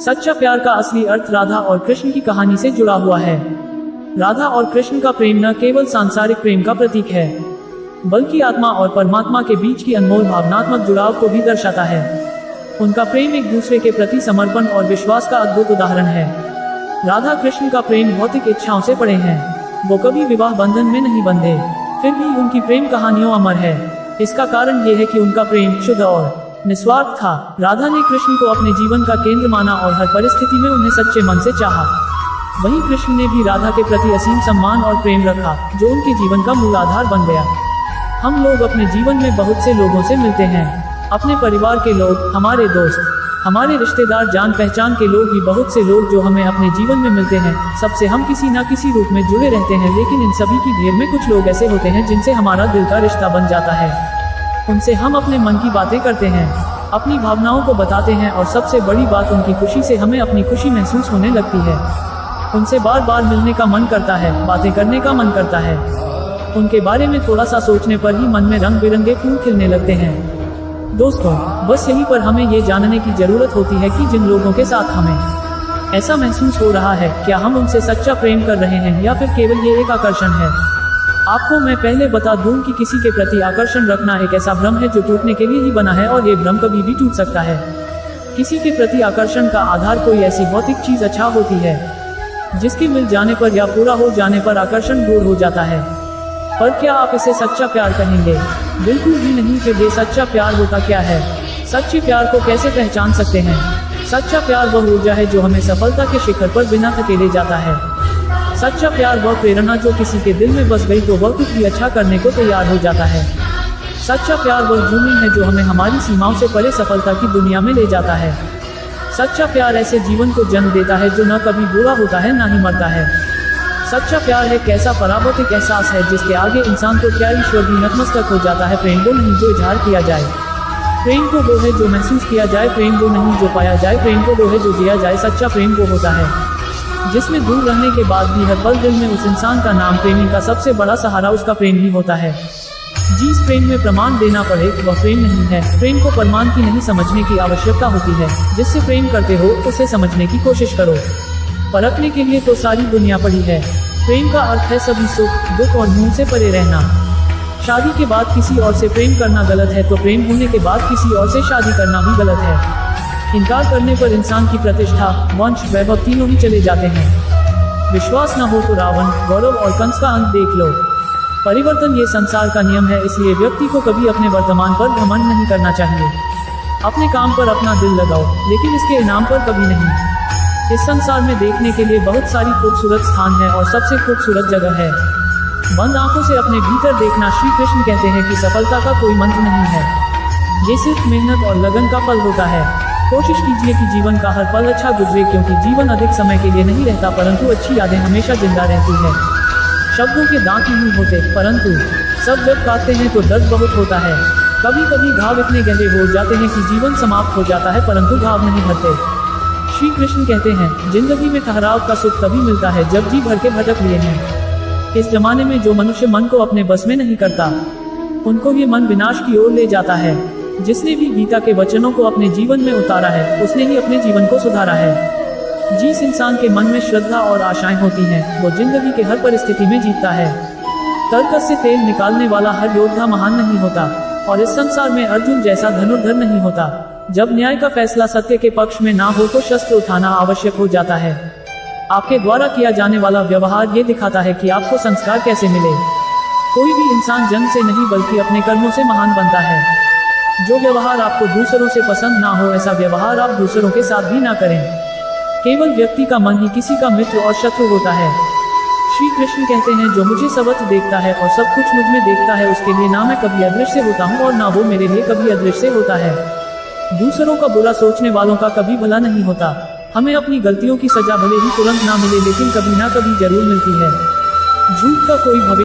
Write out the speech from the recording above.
सच्चा प्यार का असली अर्थ राधा और कृष्ण की कहानी से जुड़ा हुआ है। राधा और कृष्ण का प्रेम न केवल सांसारिक प्रेम का प्रतीक है, बल्कि आत्मा और परमात्मा के बीच की अनमोल भावनात्मक जुड़ाव को भी दर्शाता है। उनका प्रेम एक दूसरे के प्रति समर्पण और विश्वास का अद्भुत उदाहरण है। राधा कृष्ण का प्रेम भौतिक इच्छाओं से परे है। वो कभी विवाह बंधन में नहीं बंधे, फिर भी उनकी प्रेम कहानियों अमर है। इसका कारण ये है कि उनका प्रेम शुद्ध और निस्वार्थ था। राधा ने कृष्ण को अपने जीवन का केंद्र माना और हर परिस्थिति में उन्हें सच्चे मन से चाहा। वहीं कृष्ण ने भी राधा के प्रति असीम सम्मान और प्रेम रखा, जो उनके जीवन का मूल आधार बन गया। हम लोग अपने जीवन में बहुत से लोगों से मिलते हैं, अपने परिवार के लोग, हमारे दोस्त, हमारे रिश्तेदार, जान पहचान के लोग भी बहुत से लोग जो हमें अपने जीवन में मिलते हैं। सबसे हम किसी न किसी रूप में जुड़े रहते हैं, लेकिन इन सभी की भीड़ में कुछ लोग ऐसे होते हैं जिनसे हमारा दिल का रिश्ता बन जाता है। उनसे हम अपने मन की बातें करते हैं, अपनी भावनाओं को बताते हैं और सबसे बड़ी बात, उनकी खुशी से हमें अपनी खुशी महसूस होने लगती है। उनसे बार बार मिलने का मन करता है, बातें करने का मन करता है। उनके बारे में थोड़ा सा सोचने पर ही मन में रंग बिरंगे फूल खिलने लगते हैं। दोस्तों, बस यहीं पर हमें ये जानने की जरूरत होती है कि जिन लोगों के साथ हमें ऐसा महसूस हो रहा है, क्या हम उनसे सच्चा प्रेम कर रहे हैं या फिर केवल ये एक आकर्षण है। आपको मैं पहले बता दूं कि किसी के प्रति आकर्षण रखना एक ऐसा भ्रम है जो टूटने के लिए ही बना है, और ये भ्रम कभी भी टूट सकता है। किसी के प्रति आकर्षण का आधार कोई ऐसी भौतिक चीज अच्छा होती है जिसके मिल जाने पर या पूरा हो जाने पर आकर्षण दूर हो जाता है। पर क्या आप इसे सच्चा प्यार कहेंगे? बिल्कुल भी नहीं। फिर ये सच्चा प्यार होता क्या है? सच्चे प्यार को कैसे पहचान सकते हैं? सच्चा प्यार वह ऊर्जा है जो हमें सफलता के शिखर पर बिना थके ले जाता है। सच्चा प्यार वह प्रेरणा जो किसी के दिल में बस गई तो वह कुछ भी अच्छा करने को तैयार हो जाता है। सच्चा प्यार वह जुनून है जो हमें हमारी सीमाओं से परे सफलता की दुनिया में ले जाता है। सच्चा प्यार ऐसे जीवन को जन्म देता है जो न कभी बुरा होता है न ही मरता है। सच्चा प्यार एक ऐसा पराभौतिक एहसास है जिसके आगे इंसान को क्या ईश्वर भी नतमस्तक हो जाता है। प्रेम वो नहीं जो इजहार किया जाए, प्रेम को वो है जो महसूस किया जाए। प्रेम वो नहीं जो पाया जाए, प्रेम को वो है जो दिया जाए। सच्चा प्रेम वो होता है जिसमें दूर रहने के बाद भी हर पल दिल में उस इंसान का नाम। प्रेमी का सबसे बड़ा सहारा उसका प्रेम ही होता है। जिस प्रेम में प्रमाण देना पड़े वह प्रेम नहीं है। प्रेम को प्रमाण की नहीं समझने की आवश्यकता होती है। जिससे प्रेम करते हो उसे समझने की कोशिश करो, परखने के लिए तो सारी दुनिया पड़ी है। प्रेम का अर्थ है सभी सुख दुख और मोह से परे रहना। शादी के बाद किसी और से प्रेम करना गलत है, तो प्रेम होने के बाद किसी और से शादी करना भी गलत है। इनकार करने पर इंसान की प्रतिष्ठा, वंश, वैभव तीनों ही चले जाते हैं। विश्वास न हो तो रावण, गौरव और कंस का अंत देख लो। परिवर्तन ये संसार का नियम है, इसलिए व्यक्ति को कभी अपने वर्तमान पर घमंड नहीं करना चाहिए। अपने काम पर अपना दिल लगाओ, लेकिन इसके इनाम पर कभी नहीं। इस संसार में देखने के लिए बहुत सारी खूबसूरत स्थान है और सबसे खूबसूरत जगह है बंद आंखों से अपने भीतर देखना। श्री कृष्ण कहते हैं कि सफलता का कोई मंत्र नहीं है, ये सिर्फ मेहनत और लगन का फल होता है। कोशिश कीजिए कि जीवन का हर पल अच्छा गुजरे, क्योंकि जीवन अधिक समय के लिए नहीं रहता, परंतु अच्छी यादें हमेशा जिंदा रहती है। शब्दों के दांत नहीं होते, परंतु सब जब काटते हैं तो दर्द बहुत होता है। कभी कभी घाव इतने गहरे हो जाते हैं कि जीवन समाप्त हो जाता है, परंतु घाव नहीं भरते। श्री कृष्ण कहते हैं, जिंदगी में ठहराव का सुख तभी मिलता है जब जी भर के भटक लिए हैं। इस जमाने में जो मनुष्य मन को अपने बस में नहीं करता, उनको ये मन विनाश की ओर ले जाता है। जिसने भी गीता के वचनों को अपने जीवन में उतारा है, उसने ही अपने जीवन को सुधारा है। जिस इंसान के मन में श्रद्धा और आशाएं होती हैं, वो जिंदगी के हर परिस्थिति में जीतता है। तरकस से तेल निकालने वाला हर योद्धा महान नहीं होता, और इस संसार में अर्जुन जैसा धनुर्धर नहीं होता। जब न्याय का फैसला सत्य के पक्ष में ना हो तो शस्त्र उठाना आवश्यक हो जाता है। आपके द्वारा किया जाने वाला व्यवहार ये दिखाता है कि आपको संस्कार कैसे मिले। कोई भी इंसान जन्म से नहीं बल्कि अपने कर्मों से महान बनता है। जो व्यवहार आपको दूसरों से पसंद ना हो, ऐसा व्यवहार आप दूसरों के साथ भी ना करें। केवल व्यक्ति का मन ही किसी का मित्र और शत्रु होता है। श्री कृष्ण कहते हैं, जो मुझे सर्वत्र देखता है और सब कुछ मुझ में देखता है, उसके लिए ना मैं कभी अदृश्य होता हूँ और ना वो मेरे लिए कभी अदृश्य होता है। दूसरों का बुरा सोचने वालों का कभी भला नहीं होता। हमें अपनी गलतियों की सजा भले ही तुरंत ना मिले, लेकिन कभी ना कभी जरूर मिलती है। झूठ का कोई भविष्य